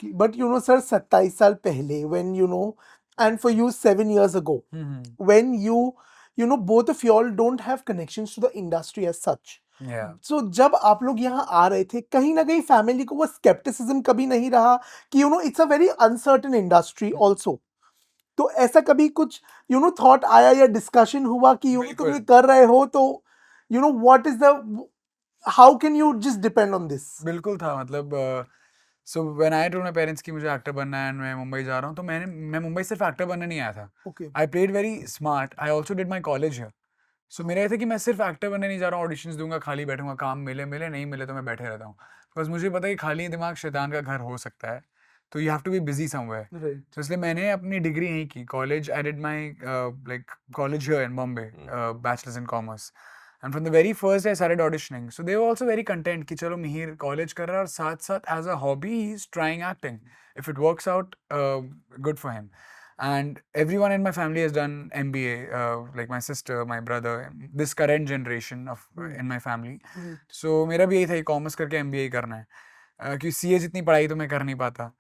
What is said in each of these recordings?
absolutely. But you know, sir, 27 साल पहले, when you know, and for you 7 years ago, when you know, both of y'all don't have connections to the industry as such. Yeah. So जब आप लोग यहाँ आ रहे थे, कहीं ना कहीं फैमिली को वो स्केप्टिसिज्म कभी नहीं रहा कि you know it's a very uncertain industry also? तो ऐसा कभी कुछ यू नो थॉट आया या डिस्कशन हुआ कि यू नो तुम ये कर रहे हो तो you know what is the how can you just depend on this? बिल्कुल था, मतलब so when I told my parents कि मुझे एक्टर बनना है एंड मैं मुंबई जा रहा हूँ, तो मैं मुंबई सिर्फ एक्टर बनने नहीं आया था. Okay. I played very smart. I also did my college here. So मेरा ये था कि मैं सिर्फ एक्टर बनने नहीं जा रहा हूँ, ऑडिशंस दूंगा, खाली बैठूंगा, काम मिले मिले, नहीं मिले तो मैं बैठे रहता हूँ. बिकॉज मुझे पता है कि खाली दिमाग शैतान का घर हो सकता है, तो you have to be busy somewhere. Right. तो इसलिए मैंने अपनी डिग्री यहीं की, college. I did my like college here in Bombay, bachelors in commerce. And from the very first day I started auditioning. So they were also very content कि चलो Mihir college कर रहा है और साथ साथ as a hobby he's trying acting. If it works out, good for him. And everyone in my family has done MBA, like my sister, my brother, this current generation of in my family. So मेरा भी यही था कि commerce करके MBA करना है, क्योंकि CA जितनी पढ़ाई तो मैं कर नहीं पाता.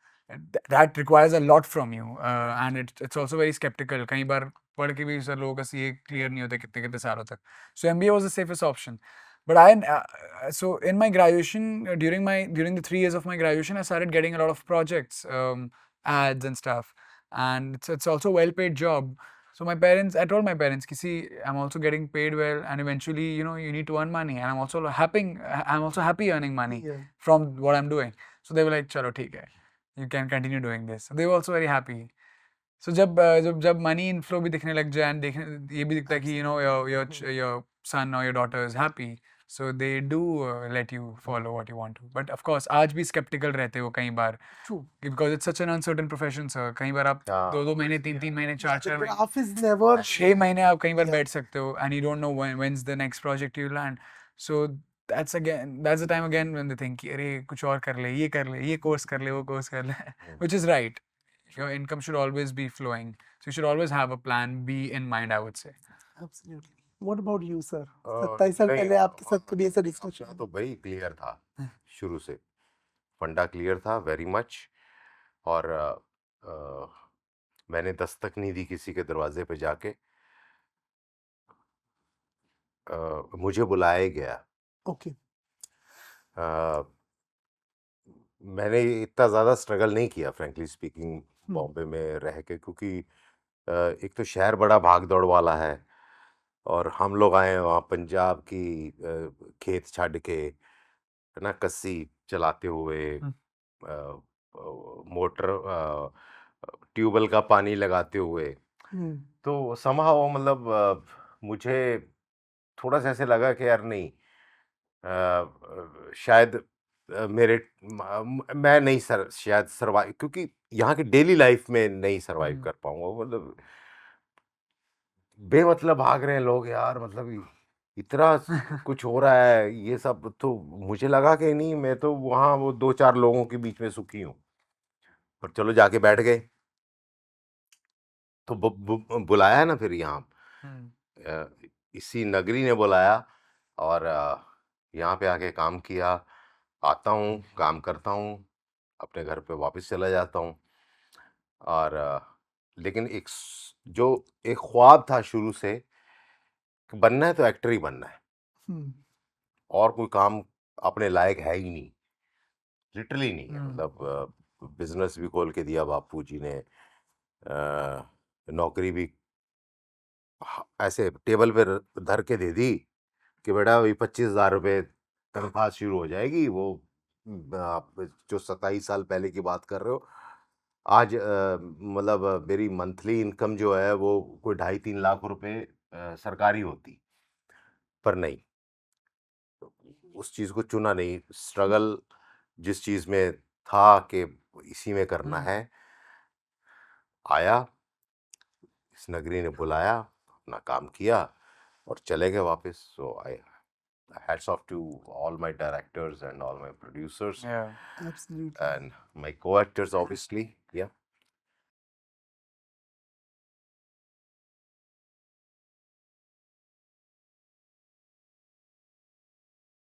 That requires a lot from you, and it's also very skeptical. कई बार पढ़ के भी सर लोगों का CA क्लियर नहीं होता कितने कितने सालों तक. So MBA was the safest option. But so in my graduation, during the 3 years of my graduation, I started getting a lot of projects, ads and stuff, and it's also a well-paid job. So I told my parents, see, I'm also getting paid well, and eventually, you know, you need to earn money, and I'm also happy earning money from what I'm doing. So they were like, chalo, theek hai, you can continue doing this. So they were also very happy. So जब money inflow भी दिखने लग जाए, and देखने ये भी दिखता है कि you know your son or your daughter is happy, so they do let you follow what you want to. But of course आज भी skeptical रहते हो कई बार, because it's such an uncertain profession, sir. कई बार आप 2 महीने 3 महीने 4 महीने, Graph is never 6 महीने आप कई बार बैठ सकते हो, and you don't know when's the next project you land. So that's the time again when they think कि अरे कुछ और कर ले, ये कोर्स कर ले, वो कोर्स कर ले, which is right. Your income should always be flowing. So you should always have a plan B in mind, I would say. Absolutely. What about you, sir? 27 साल पहले आपके साथ कभी ऐसा डिस्कशन? तो भाई क्लियर था शुरू से, फंडा क्लियर था वेरी मच. और मैंने दस्तक नहीं दी किसी के दरवाजे पे जाके, मुझे बुलाया गया. ओके. मैंने इतना ज़्यादा स्ट्रगल नहीं किया फ्रैंकली स्पीकिंग बॉम्बे में रह के, क्योंकि एक तो शहर बड़ा भाग दौड़ वाला है, और हम लोग आए वहाँ पंजाब की खेत छाड़ के, है ना, कस्सी चलाते हुए, मोटर ट्यूबवेल का पानी लगाते हुए. तो समहाउ मतलब मुझे थोड़ा सा ऐसे लगा कि यार नहीं, शायद मैं नहीं शायद सरवाइव, क्योंकि यहाँ की डेली लाइफ में नहीं सरवाइव कर पाऊंगा. मतलब बेमतलब भाग रहे हैं लोग यार, मतलब इतना कुछ हो रहा है ये सब. तो मुझे लगा कि नहीं, मैं तो वहाँ वो 2-4 लोगों के बीच में सुखी हूँ. पर चलो जाके बैठ गए, तो बुलाया ना फिर यहाँ, इसी नगरी ने बुलाया, और यहाँ पे आके काम किया. आता हूँ, काम करता हूँ, अपने घर पे वापस चला जाता हूँ. और लेकिन जो एक ख्वाब था शुरू से, बनना है तो एक्टर ही बनना है, और कोई काम अपने लायक है ही नहीं, लिटरली नहीं है. मतलब बिजनेस भी खोल के दिया बापू जी ने, नौकरी भी ऐसे टेबल पे धर के दे दी कि बेटा वही 25,000 रुपये तनख्वाह शुरू हो जाएगी. वो आप जो 27 साल पहले की बात कर रहे हो, आज मतलब मेरी मंथली इनकम जो है वो कोई 2.5-3 लाख रुपए सरकारी होती. पर नहीं, उस चीज़ को चुना नहीं. स्ट्रगल जिस चीज़ में था कि इसी में करना है, आया, इस नगरी ने बुलाया, अपना काम किया और चले गए वापस. सो आई hats off to all my directors and all my producers. Yeah. Absolutely. And my co-actors, obviously. Yeah.